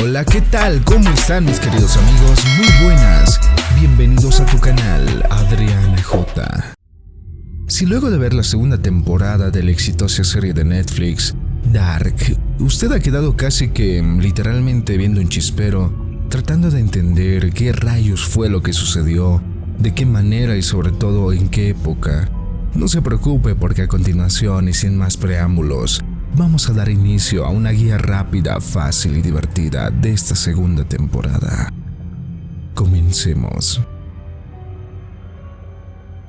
Hola, ¿qué tal? ¿Cómo están mis queridos amigos? Muy buenas. Bienvenidos a tu canal, Adriana J. Si luego de ver la segunda temporada de la exitosa serie de Netflix, Dark, usted ha quedado casi que literalmente viendo un chispero, tratando de entender qué rayos fue lo que sucedió, de qué manera y sobre todo en qué época, no se preocupe porque a continuación y sin más preámbulos, vamos a dar inicio a una guía rápida, fácil y divertida de esta segunda temporada. Comencemos.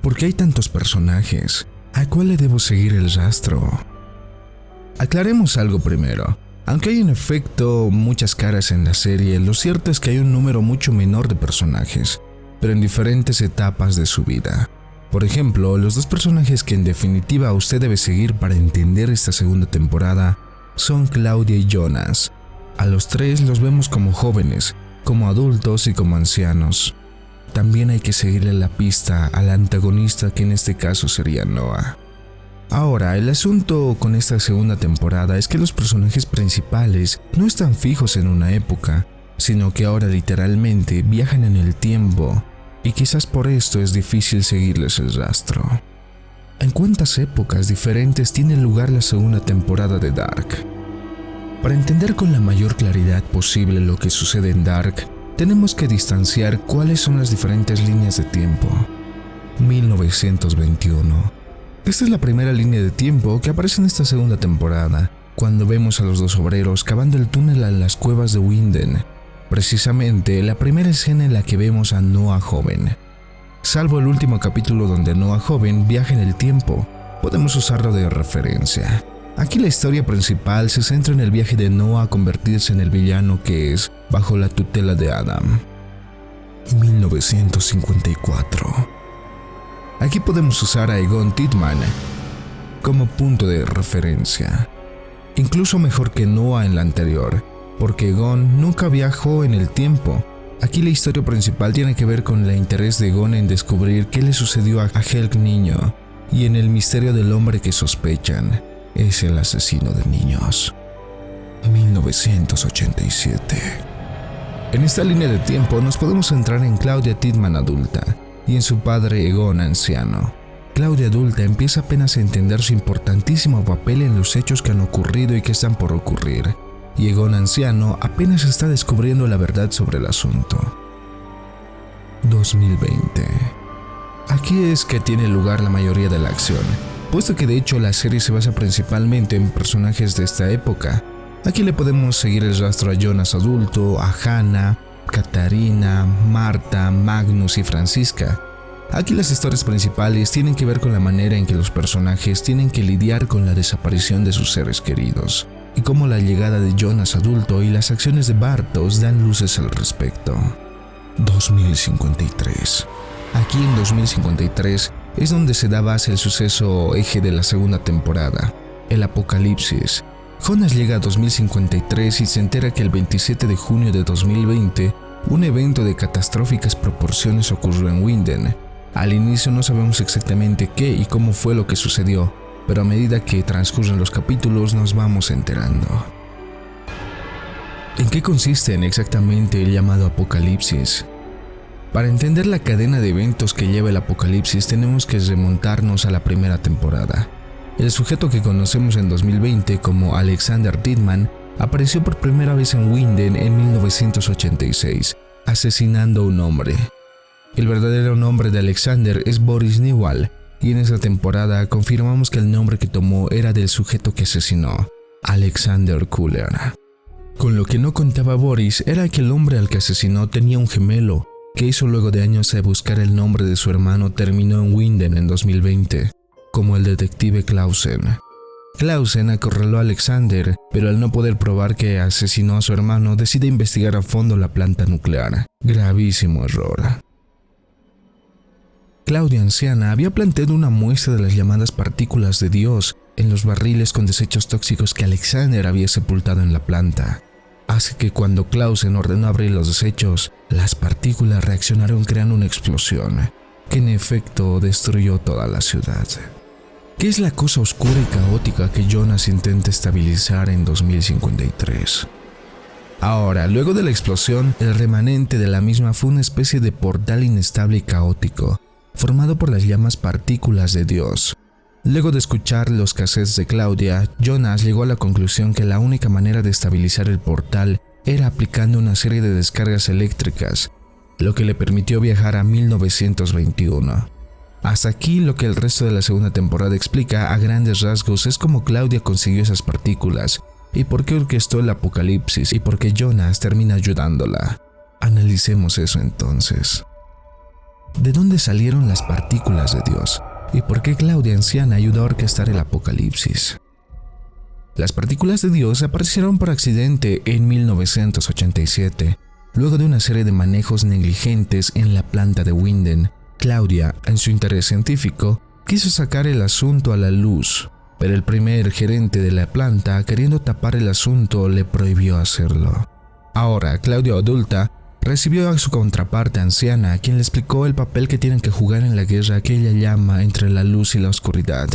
¿Por qué hay tantos personajes? ¿A cuál le debo seguir el rastro? Aclaremos algo primero. Aunque hay en efecto muchas caras en la serie, lo cierto es que hay un número mucho menor de personajes, pero en diferentes etapas de su vida. Por ejemplo, los dos personajes que en definitiva usted debe seguir para entender esta segunda temporada son Claudia y Jonas. A los tres los vemos como jóvenes, como adultos y como ancianos. También hay que seguirle la pista al antagonista, que en este caso sería Noah. Ahora, el asunto con esta segunda temporada es que los personajes principales no están fijos en una época, sino que ahora literalmente viajan en el tiempo, y quizás por esto es difícil seguirles el rastro. ¿En cuántas épocas diferentes tiene lugar la segunda temporada de Dark? Para entender con la mayor claridad posible lo que sucede en Dark, tenemos que distanciar cuáles son las diferentes líneas de tiempo. 1921. Esta es la primera línea de tiempo que aparece en esta segunda temporada, cuando vemos a los dos obreros cavando el túnel a las cuevas de Winden. Precisamente la primera escena en la que vemos a Noah joven. Salvo el último capítulo donde Noah joven viaja en el tiempo, podemos usarlo de referencia. Aquí la historia principal se centra en el viaje de Noah a convertirse en el villano que es, bajo la tutela de Adam. 1954. Aquí podemos usar a Egon Tittman como punto de referencia. Incluso mejor que Noah en la anterior, porque Egon nunca viajó en el tiempo. Aquí la historia principal tiene que ver con el interés de Egon en descubrir qué le sucedió a Helge niño y en el misterio del hombre que sospechan es el asesino de niños. 1987. En esta línea de tiempo nos podemos centrar en Claudia Tittman adulta y en su padre Egon anciano. Claudia adulta empieza apenas a entender su importantísimo papel en los hechos que han ocurrido y que están por ocurrir, y Egon anciano apenas está descubriendo la verdad sobre el asunto. 2020. Aquí es que tiene lugar la mayoría de la acción, puesto que de hecho la serie se basa principalmente en personajes de esta época. Aquí le podemos seguir el rastro a Jonas adulto, a Hannah, Katarina, Marta, Magnus y Francisca. Aquí las historias principales tienen que ver con la manera en que los personajes tienen que lidiar con la desaparición de sus seres queridos, y cómo la llegada de Jonas adulto y las acciones de Bartosz dan luces al respecto. 2053. Aquí en 2053 es donde se da base el suceso eje de la segunda temporada, el apocalipsis. Jonas llega a 2053 y se entera que el 27 de junio de 2020, un evento de catastróficas proporciones ocurrió en Winden. Al inicio no sabemos exactamente qué y cómo fue lo que sucedió, pero a medida que transcurren los capítulos nos vamos enterando. ¿En qué consiste exactamente el llamado apocalipsis? Para entender la cadena de eventos que lleva el apocalipsis tenemos que remontarnos a la primera temporada. El sujeto que conocemos en 2020 como Alexander Tittman apareció por primera vez en Winden en 1986, asesinando a un hombre. El verdadero nombre de Alexander es Boris Newell, y en esa temporada confirmamos que el nombre que tomó era del sujeto que asesinó, Alexander Kuller. Con lo que no contaba Boris era que el hombre al que asesinó tenía un gemelo, que hizo luego de años de buscar el nombre de su hermano terminó en Winden en 2020, como el detective Clausen. Clausen acorraló a Alexander, pero al no poder probar que asesinó a su hermano, decide investigar a fondo la planta nuclear. Gravísimo error. Claudia anciana había planteado una muestra de las llamadas partículas de Dios en los barriles con desechos tóxicos que Alexander había sepultado en la planta. Así que cuando Clausen ordenó abrir los desechos, las partículas reaccionaron creando una explosión. que en efecto destruyó toda la ciudad. ¿Qué es la cosa oscura y caótica que Jonas intenta estabilizar en 2053? Ahora, luego de la explosión, el remanente de la misma fue una especie de portal inestable y caótico, formado por las llamas partículas de Dios. Luego de escuchar los cassettes de Claudia, Jonas llegó a la conclusión que la única manera de estabilizar el portal era aplicando una serie de descargas eléctricas, lo que le permitió viajar a 1921. Hasta aquí lo que el resto de la segunda temporada explica a grandes rasgos es cómo Claudia consiguió esas partículas y por qué orquestó el apocalipsis y por qué Jonas termina ayudándola. Analicemos eso entonces. ¿De dónde salieron las partículas de Dios? ¿Y por qué Claudia anciana ayudó a orquestar el apocalipsis? Las partículas de Dios aparecieron por accidente en 1987, luego de una serie de manejos negligentes en la planta de Winden. Claudia, en su interés científico, quiso sacar el asunto a la luz, pero el primer gerente de la planta, queriendo tapar el asunto, le prohibió hacerlo. Ahora, Claudia adulta recibió a su contraparte anciana, quien le explicó el papel que tienen que jugar en la guerra que ella llama entre la luz y la oscuridad,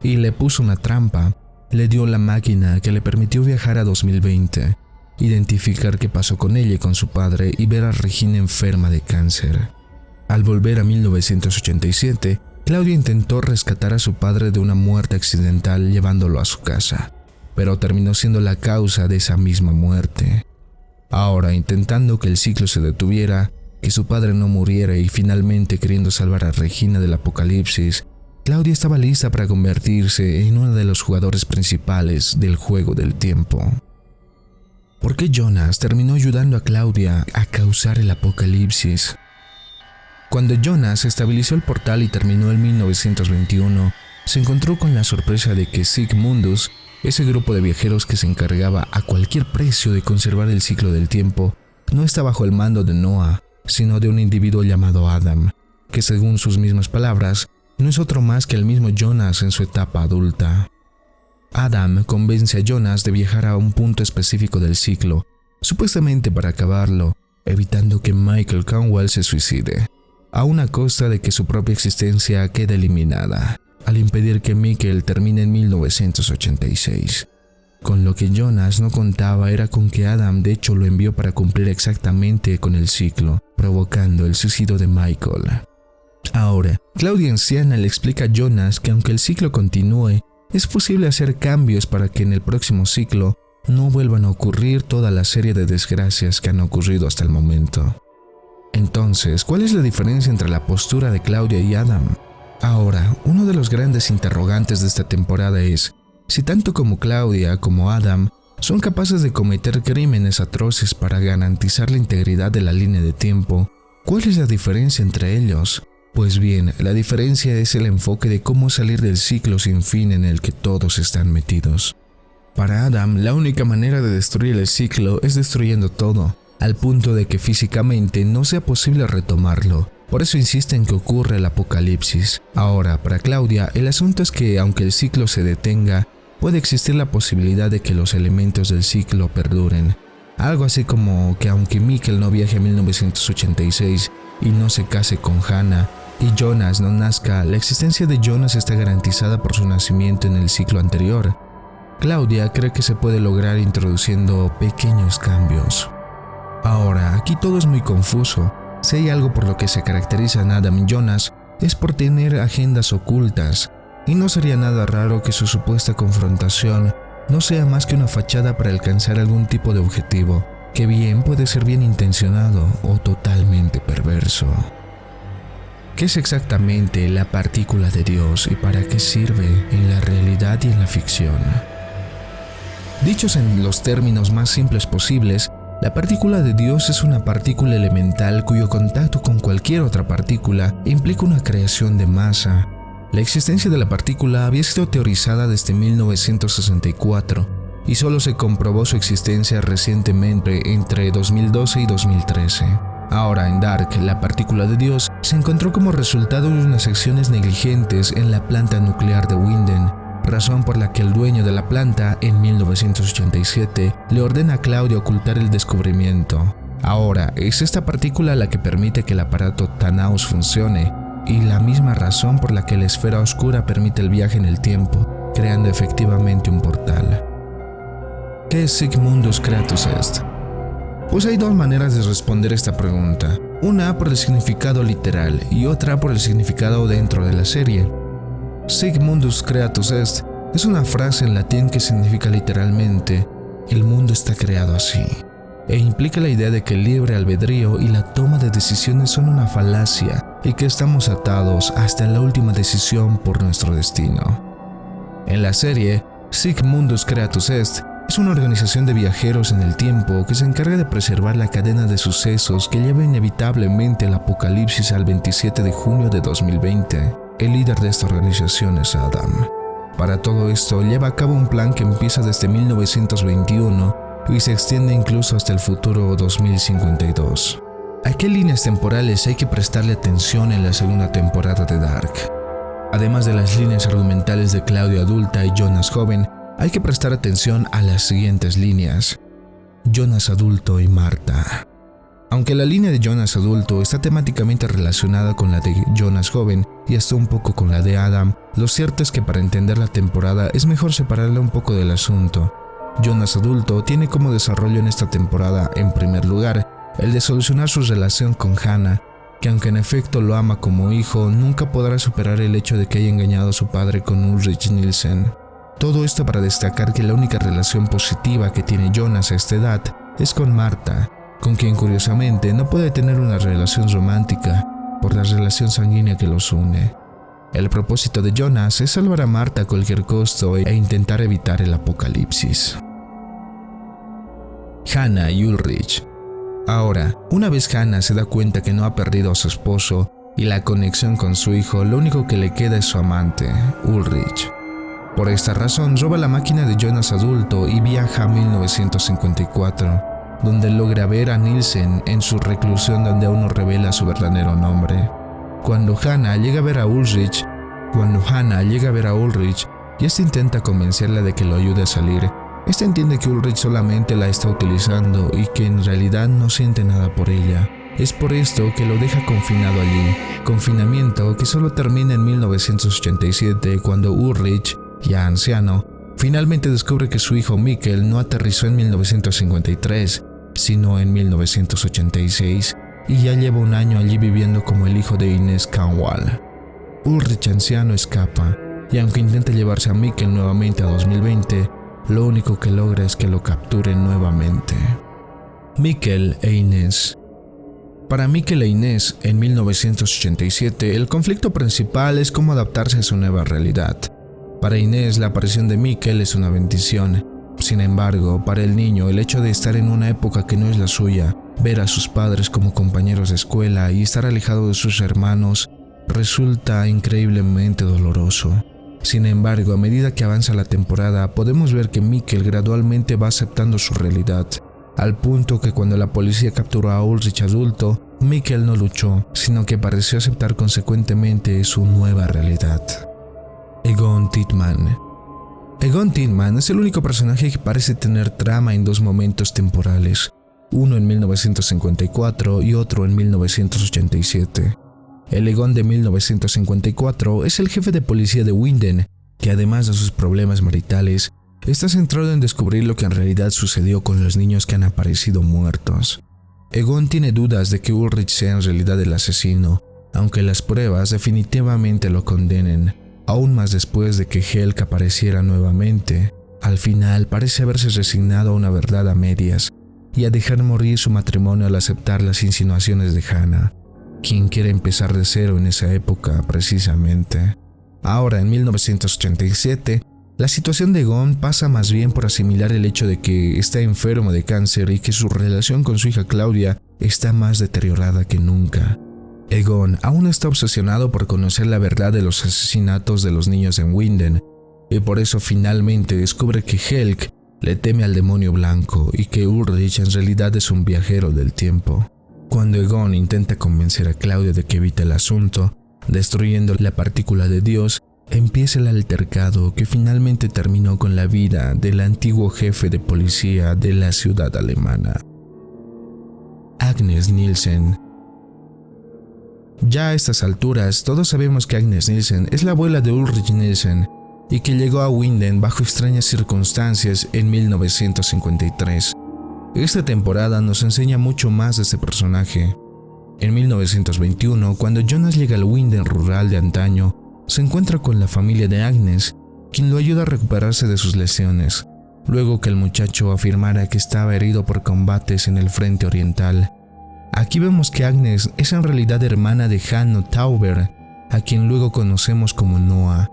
y le puso una trampa. Le dio la máquina que le permitió viajar a 2020, identificar qué pasó con ella y con su padre y ver a Regina enferma de cáncer. Al volver a 1987, Claudia intentó rescatar a su padre de una muerte accidental llevándolo a su casa, pero terminó siendo la causa de esa misma muerte. Ahora, intentando que el ciclo se detuviera, que su padre no muriera y finalmente queriendo salvar a Regina del apocalipsis, Claudia estaba lista para convertirse en uno de los jugadores principales del juego del tiempo. ¿Por qué Jonas terminó ayudando a Claudia a causar el apocalipsis? Cuando Jonas estabilizó el portal y terminó en 1921, se encontró con la sorpresa de que Sigmundus, ese grupo de viajeros que se encargaba a cualquier precio de conservar el ciclo del tiempo, no está bajo el mando de Noah, sino de un individuo llamado Adam, que según sus mismas palabras, no es otro más que el mismo Jonas en su etapa adulta. Adam convence a Jonas de viajar a un punto específico del ciclo, supuestamente para acabarlo, evitando que Michael Conwell se suicide, a una costa de que su propia existencia quede eliminada, al impedir que Michael termine en 1986. Con lo que Jonas no contaba era con que Adam de hecho lo envió para cumplir exactamente con el ciclo, provocando el suicidio de Michael. Ahora, Claudia anciana le explica a Jonas que aunque el ciclo continúe, es posible hacer cambios para que en el próximo ciclo no vuelvan a ocurrir toda la serie de desgracias que han ocurrido hasta el momento. Entonces, ¿cuál es la diferencia entre la postura de Claudia y Adam? Ahora, uno de los grandes interrogantes de esta temporada es si tanto como Claudia como Adam son capaces de cometer crímenes atroces para garantizar la integridad de la línea de tiempo. ¿Cuál es la diferencia entre ellos? Pues bien, la diferencia es el enfoque de cómo salir del ciclo sin fin en el que todos están metidos. Para Adam, la única manera de destruir el ciclo es destruyendo todo, al punto de que físicamente no sea posible retomarlo. Por eso insiste en que ocurra el apocalipsis. Ahora, para Claudia, el asunto es que aunque el ciclo se detenga, puede existir la posibilidad de que los elementos del ciclo perduren. Algo así como que aunque Mikkel no viaje a 1986 y no se case con Hannah, y Jonas no nazca, la existencia de Jonas está garantizada por su nacimiento en el ciclo anterior. Claudia cree que se puede lograr introduciendo pequeños cambios. Ahora, aquí todo es muy confuso. Si hay algo por lo que se caracterizan Adam y Jonas, es por tener agendas ocultas, y no sería nada raro que su supuesta confrontación no sea más que una fachada para alcanzar algún tipo de objetivo, que bien puede ser bien intencionado o totalmente perverso. ¿Qué es exactamente la partícula de Dios y para qué sirve en la realidad y en la ficción? Dichos en los términos más simples posibles, la partícula de Dios es una partícula elemental cuyo contacto con cualquier otra partícula implica una creación de masa. La existencia de la partícula había sido teorizada desde 1964 y solo se comprobó su existencia recientemente entre 2012 y 2013. Ahora en Dark, la partícula de Dios se encontró como resultado de unas acciones negligentes en la planta nuclear de Winden, razón por la que el dueño de la planta, en 1987, le ordena a Claudia ocultar el descubrimiento. Ahora, es esta partícula la que permite que el aparato Thanatos funcione, y la misma razón por la que la esfera oscura permite el viaje en el tiempo, creando efectivamente un portal. ¿Qué es Sic Mundus Creatus Est? Pues hay dos maneras de responder esta pregunta, una por el significado literal y otra por el significado dentro de la serie. Sic Mundus Creatus Est es una frase en latín que significa literalmente «el mundo está creado así», e implica la idea de que el libre albedrío y la toma de decisiones son una falacia y que estamos atados hasta la última decisión por nuestro destino. En la serie, Sic Mundus Creatus Est es una organización de viajeros en el tiempo que se encarga de preservar la cadena de sucesos que lleva inevitablemente el apocalipsis al 27 de junio de 2020. El líder de esta organización es Adam. Para todo esto, lleva a cabo un plan que empieza desde 1921 y se extiende incluso hasta el futuro 2052. ¿A qué líneas temporales hay que prestarle atención en la segunda temporada de Dark? Además de las líneas argumentales de Claudia adulta y Jonas joven, hay que prestar atención a las siguientes líneas: Jonas adulto y Marta. Aunque la línea de Jonas adulto está temáticamente relacionada con la de Jonas joven y hasta un poco con la de Adam, lo cierto es que para entender la temporada es mejor separarla un poco del asunto. Jonas adulto tiene como desarrollo en esta temporada, en primer lugar, el de solucionar su relación con Hannah, que aunque en efecto lo ama como hijo, nunca podrá superar el hecho de que haya engañado a su padre con Ulrich Nielsen. Todo esto para destacar que la única relación positiva que tiene Jonas a esta edad es con Marta, con quien curiosamente no puede tener una relación romántica por la relación sanguínea que los une. El propósito de Jonas es salvar a Marta a cualquier costo e intentar evitar el apocalipsis. Hannah y Ulrich. Ahora, una vez Hannah se da cuenta que no ha perdido a su esposo y la conexión con su hijo, lo único que le queda es su amante, Ulrich. Por esta razón, roba la máquina de Jonas adulto y viaja a 1954, donde logra ver a Nielsen en su reclusión donde aún no revela su verdadero nombre. Cuando Hannah llega a ver a Ulrich y este intenta convencerla de que lo ayude a salir, este entiende que Ulrich solamente la está utilizando y que en realidad no siente nada por ella. Es por esto que lo deja confinado allí, confinamiento que solo termina en 1987 cuando Ulrich, ya anciano, finalmente descubre que su hijo Mikkel no aterrizó en 1953, sino en 1986, y ya lleva un año allí viviendo como el hijo de Inés Canwall. Ulrich anciano escapa, y aunque intenta llevarse a Mikkel nuevamente a 2020, lo único que logra es que lo capturen nuevamente. Mikkel e Inés. Para Mikkel e Inés, en 1987, el conflicto principal es cómo adaptarse a su nueva realidad. Para Inés, la aparición de Mikkel es una bendición. Sin embargo, para el niño, el hecho de estar en una época que no es la suya, ver a sus padres como compañeros de escuela y estar alejado de sus hermanos, resulta increíblemente doloroso. Sin embargo, a medida que avanza la temporada, podemos ver que Mikkel gradualmente va aceptando su realidad, al punto que cuando la policía capturó a Ulrich adulto, Mikkel no luchó, sino que pareció aceptar consecuentemente su nueva realidad. Egon Tidman. Egon Tidman es el único personaje que parece tener trama en dos momentos temporales, uno en 1954 y otro en 1987. El Egon de 1954 es el jefe de policía de Winden, que además de sus problemas maritales, está centrado en descubrir lo que en realidad sucedió con los niños que han aparecido muertos. Egon tiene dudas de que Ulrich sea en realidad el asesino, aunque las pruebas definitivamente lo condenen. Aún más después de que Helge apareciera nuevamente, al final parece haberse resignado a una verdad a medias y a dejar morir su matrimonio al aceptar las insinuaciones de Hannah, quien quiere empezar de cero en esa época precisamente. Ahora, en 1987, la situación de Egon pasa más bien por asimilar el hecho de que está enfermo de cáncer y que su relación con su hija Claudia está más deteriorada que nunca. Egon aún está obsesionado por conocer la verdad de los asesinatos de los niños en Winden, y por eso finalmente descubre que Helge le teme al demonio blanco y que Ulrich en realidad es un viajero del tiempo. Cuando Egon intenta convencer a Claudia de que evite el asunto, destruyendo la partícula de Dios, empieza el altercado que finalmente terminó con la vida del antiguo jefe de policía de la ciudad alemana. Agnes Nielsen. Ya a estas alturas, todos sabemos que Agnes Nielsen es la abuela de Ulrich Nielsen y que llegó a Winden bajo extrañas circunstancias en 1953. Esta temporada nos enseña mucho más de este personaje. En 1921, cuando Jonas llega al Winden rural de antaño, se encuentra con la familia de Agnes, quien lo ayuda a recuperarse de sus lesiones, luego que el muchacho afirmara que estaba herido por combates en el frente oriental. Aquí vemos que Agnes es en realidad hermana de Hanno Tauber, a quien luego conocemos como Noah.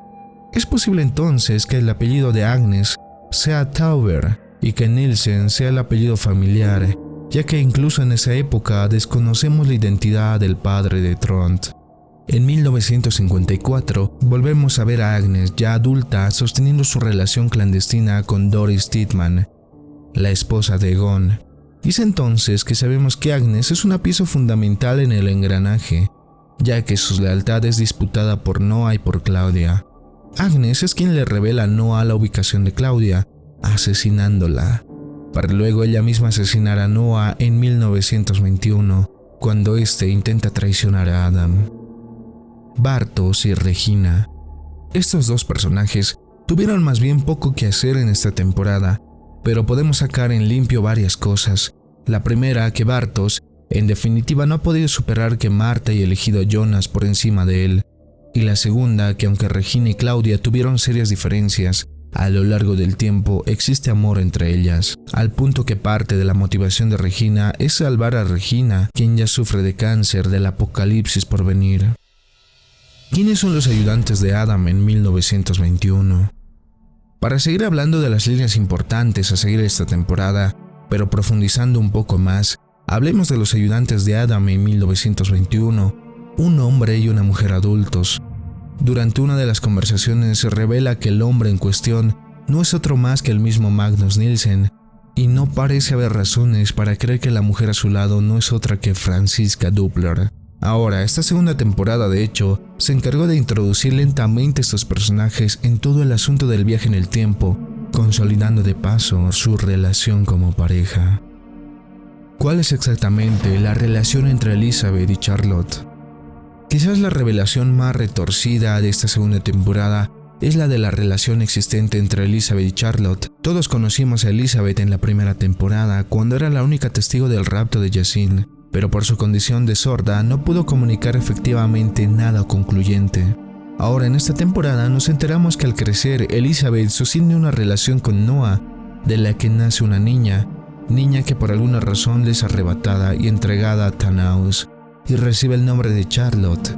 Es posible entonces que el apellido de Agnes sea Tauber y que Nielsen sea el apellido familiar, ya que incluso en esa época desconocemos la identidad del padre de Trond. En 1954 volvemos a ver a Agnes ya adulta sosteniendo su relación clandestina con Doris Tidman, la esposa de Egon. Y es entonces que sabemos que Agnes es una pieza fundamental en el engranaje, ya que su lealtad es disputada por Noah y por Claudia. Agnes es quien le revela a Noah la ubicación de Claudia, asesinándola, para luego ella misma asesinar a Noah en 1921, cuando éste intenta traicionar a Adam. Bartosz y Regina. Estos dos personajes tuvieron más bien poco que hacer en esta temporada, pero podemos sacar en limpio varias cosas. La primera, que Bartosz, en definitiva, no ha podido superar que Marta haya elegido a Jonas por encima de él. Y la segunda, que aunque Regina y Claudia tuvieron serias diferencias, a lo largo del tiempo existe amor entre ellas, al punto que parte de la motivación de Regina es salvar a Regina, quien ya sufre de cáncer del apocalipsis por venir. ¿Quiénes son los ayudantes de Adam en 1921? Para seguir hablando de las líneas importantes a seguir esta temporada, pero profundizando un poco más, hablemos de los ayudantes de Adam en 1921, un hombre y una mujer adultos. Durante una de las conversaciones se revela que el hombre en cuestión no es otro más que el mismo Magnus Nielsen, y no parece haber razones para creer que la mujer a su lado no es otra que Franziska Doppler. Ahora, esta segunda temporada, de hecho, se encargó de introducir lentamente estos personajes en todo el asunto del viaje en el tiempo, consolidando de paso su relación como pareja. ¿Cuál es exactamente la relación entre Elizabeth y Charlotte? Quizás la revelación más retorcida de esta segunda temporada es la de la relación existente entre Elizabeth y Charlotte. Todos conocimos a Elizabeth en la primera temporada, cuando era la única testigo del rapto de Jacin, pero por su condición de sorda no pudo comunicar efectivamente nada concluyente. Ahora en esta temporada nos enteramos que al crecer Elizabeth sostiene una relación con Noah, de la que nace una niña que por alguna razón le es arrebatada y entregada a Tannhaus, y recibe el nombre de Charlotte.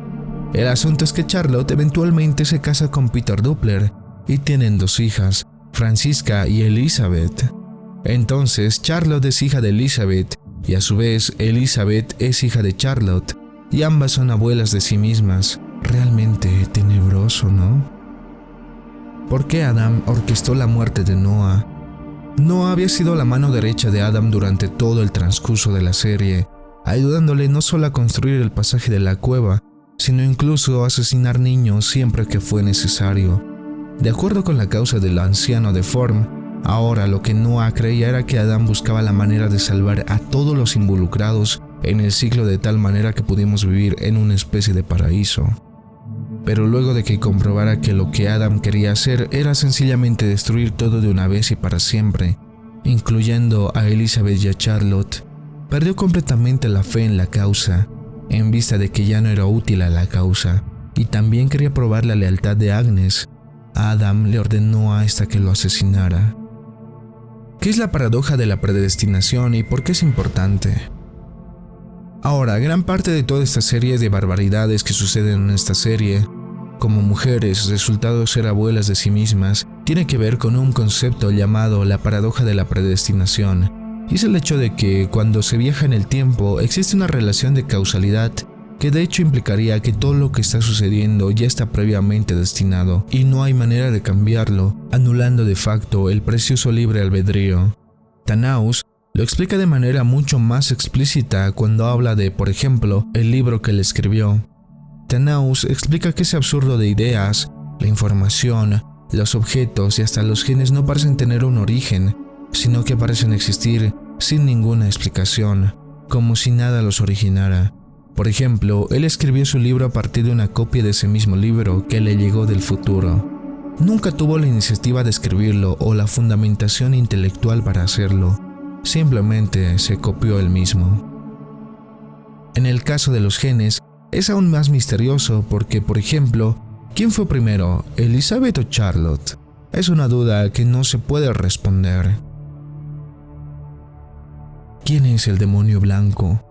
El asunto es que Charlotte eventualmente se casa con Peter Doppler y tienen dos hijas, Franziska y Elizabeth. Entonces Charlotte es hija de Elizabeth y a su vez Elizabeth es hija de Charlotte, y ambas son abuelas de sí mismas. Realmente tenebroso, ¿no? ¿Por qué Adam orquestó la muerte de Noah? Noah había sido la mano derecha de Adam durante todo el transcurso de la serie, ayudándole no solo a construir el pasaje de la cueva, sino incluso a asesinar niños siempre que fue necesario. De acuerdo con la causa del anciano de Form, ahora lo que Noah creía era que Adam buscaba la manera de salvar a todos los involucrados en el ciclo de tal manera que pudimos vivir en una especie de paraíso. Pero luego de que comprobara que lo que Adam quería hacer era sencillamente destruir todo de una vez y para siempre, incluyendo a Elizabeth y a Charlotte, perdió completamente la fe en la causa, en vista de que ya no era útil a la causa, y también quería probar la lealtad de Agnes. Adam le ordenó a esta que lo asesinara. ¿Qué es la paradoja de la predestinación y por qué es importante? Ahora, gran parte de toda esta serie de barbaridades que suceden en esta serie, como mujeres resultado de ser abuelas de sí mismas, tiene que ver con un concepto llamado la paradoja de la predestinación. Y es el hecho de que cuando se viaja en el tiempo existe una relación de causalidad que de hecho implicaría que todo lo que está sucediendo ya está previamente destinado y no hay manera de cambiarlo, anulando de facto el precioso libre albedrío. Tannhaus lo explica de manera mucho más explícita cuando habla de, por ejemplo, el libro que él escribió. Tannhaus explica que ese absurdo de ideas, la información, los objetos y hasta los genes no parecen tener un origen, sino que parecen existir sin ninguna explicación, como si nada los originara. Por ejemplo, él escribió su libro a partir de una copia de ese mismo libro que le llegó del futuro. Nunca tuvo la iniciativa de escribirlo o la fundamentación intelectual para hacerlo, simplemente se copió él mismo. En el caso de los genes, es aún más misterioso porque, por ejemplo, ¿quién fue primero, Elizabeth o Charlotte? Es una duda que no se puede responder. ¿Quién es el demonio blanco?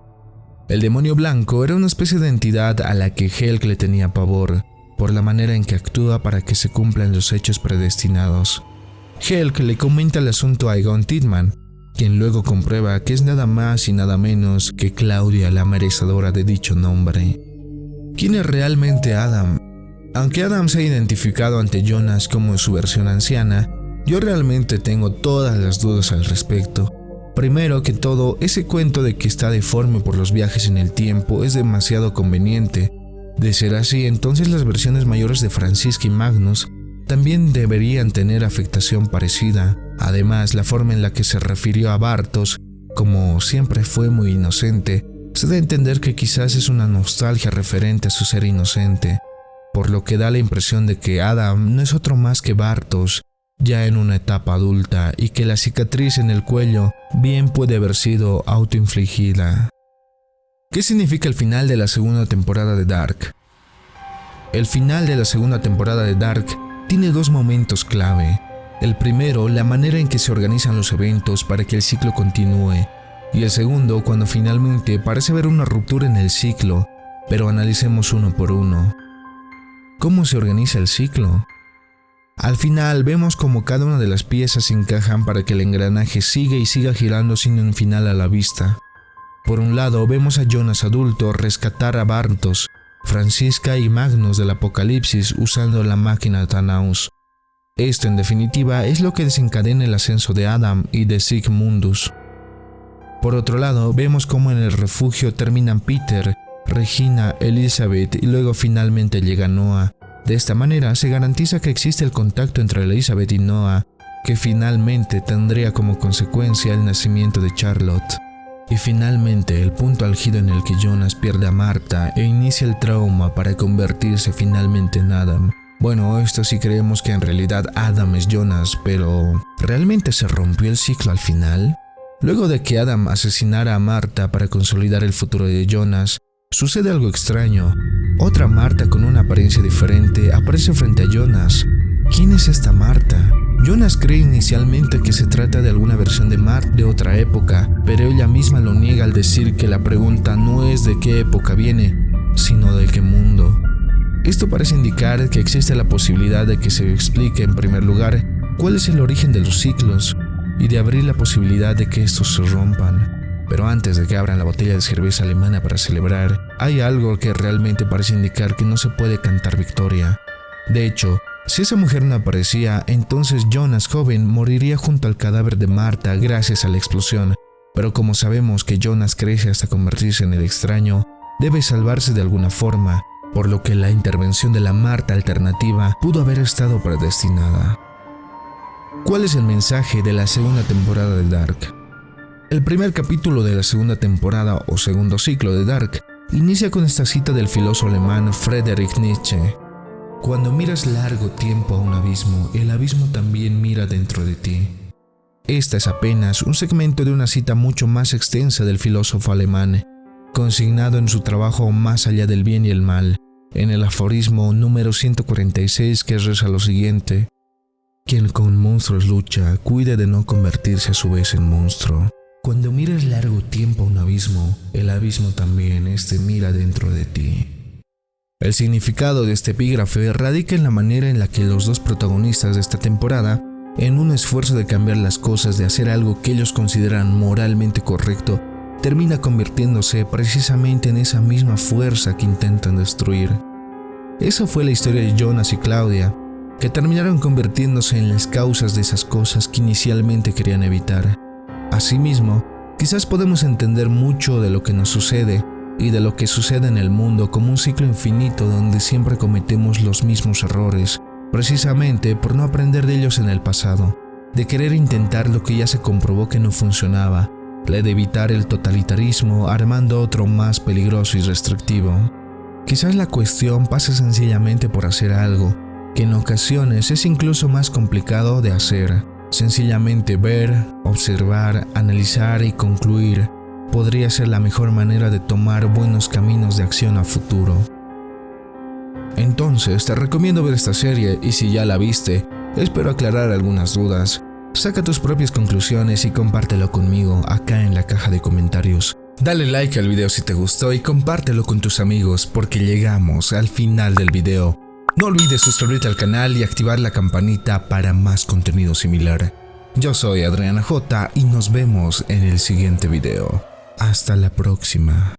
El demonio blanco era una especie de entidad a la que Helge le tenía pavor, por la manera en que actúa para que se cumplan los hechos predestinados. Helge le comenta el asunto a Egon Tidman, quien luego comprueba que es nada más y nada menos que Claudia la merecedora de dicho nombre. ¿Quién es realmente Adam? Aunque Adam se ha identificado ante Jonas como su versión anciana, yo realmente tengo todas las dudas al respecto. Primero que todo, ese cuento de que está deforme por los viajes en el tiempo es demasiado conveniente. De ser así, entonces las versiones mayores de Franziska y Magnus también deberían tener afectación parecida. Además, la forma en la que se refirió a Bartos, como siempre fue muy inocente, se da a entender que quizás es una nostalgia referente a su ser inocente, por lo que da la impresión de que Adam no es otro más que Bartos, ya en una etapa adulta, y que la cicatriz en el cuello bien puede haber sido autoinfligida. ¿Qué significa el final de la segunda temporada de Dark? El final de la segunda temporada de Dark tiene dos momentos clave. El primero, la manera en que se organizan los eventos para que el ciclo continúe, y el segundo, cuando finalmente parece haber una ruptura en el ciclo, pero analicemos uno por uno. ¿Cómo se organiza el ciclo? Al final vemos como cada una de las piezas se encajan para que el engranaje siga y siga girando sin un final a la vista. Por un lado vemos a Jonas adulto rescatar a Bartos, Franziska y Magnus del apocalipsis usando la máquina Thanos. Esto en definitiva es lo que desencadena el ascenso de Adam y de Sigmundus. Por otro lado vemos cómo en el refugio terminan Peter, Regina, Elizabeth y luego finalmente llega Noah. De esta manera se garantiza que existe el contacto entre Elizabeth y Noah, que finalmente tendría como consecuencia el nacimiento de Charlotte. Y finalmente el punto álgido en el que Jonas pierde a Marta e inicia el trauma para convertirse finalmente en Adam. Bueno, esto sí creemos que en realidad Adam es Jonas, pero ¿realmente se rompió el ciclo al final? Luego de que Adam asesinara a Marta para consolidar el futuro de Jonas, sucede algo extraño. Otra Marta con una apariencia diferente aparece frente a Jonas. ¿Quién es esta Marta? Jonas cree inicialmente que se trata de alguna versión de Marta de otra época, pero ella misma lo niega al decir que la pregunta no es de qué época viene, sino de qué mundo. Esto parece indicar que existe la posibilidad de que se explique en primer lugar cuál es el origen de los ciclos y de abrir la posibilidad de que estos se rompan. Pero antes de que abran la botella de cerveza alemana para celebrar, hay algo que realmente parece indicar que no se puede cantar victoria. De hecho, si esa mujer no aparecía, entonces Jonas joven moriría junto al cadáver de Marta gracias a la explosión. Pero como sabemos que Jonas crece hasta convertirse en el extraño, debe salvarse de alguna forma, por lo que la intervención de la Marta alternativa pudo haber estado predestinada. ¿Cuál es el mensaje de la segunda temporada de Dark? El primer capítulo de la segunda temporada o segundo ciclo de Dark inicia con esta cita del filósofo alemán Friedrich Nietzsche. Cuando miras largo tiempo a un abismo, el abismo también mira dentro de ti. Esta es apenas un segmento de una cita mucho más extensa del filósofo alemán, consignado en su trabajo Más allá del bien y el mal, en el aforismo número 146 que reza lo siguiente: quien con monstruos lucha, cuide de no convertirse a su vez en monstruo. Cuando miras largo tiempo a un abismo, el abismo también mira dentro de ti. El significado de este epígrafe radica en la manera en la que los dos protagonistas de esta temporada, en un esfuerzo de cambiar las cosas, de hacer algo que ellos consideran moralmente correcto, termina convirtiéndose precisamente en esa misma fuerza que intentan destruir. Esa fue la historia de Jonas y Claudia, que terminaron convirtiéndose en las causas de esas cosas que inicialmente querían evitar. Asimismo, quizás podemos entender mucho de lo que nos sucede y de lo que sucede en el mundo como un ciclo infinito donde siempre cometemos los mismos errores, precisamente por no aprender de ellos en el pasado, de querer intentar lo que ya se comprobó que no funcionaba, la de evitar el totalitarismo armando otro más peligroso y restrictivo. Quizás la cuestión pase sencillamente por hacer algo, que en ocasiones es incluso más complicado de hacer. Sencillamente ver, observar, analizar y concluir podría ser la mejor manera de tomar buenos caminos de acción a futuro. Entonces te recomiendo ver esta serie y si ya la viste, espero aclarar algunas dudas. Saca tus propias conclusiones y compártelo conmigo acá en la caja de comentarios. Dale like al video si te gustó y compártelo con tus amigos porque llegamos al final del video. No olvides suscribirte al canal y activar la campanita para más contenido similar. Yo soy Adriana J y nos vemos en el siguiente video. Hasta la próxima.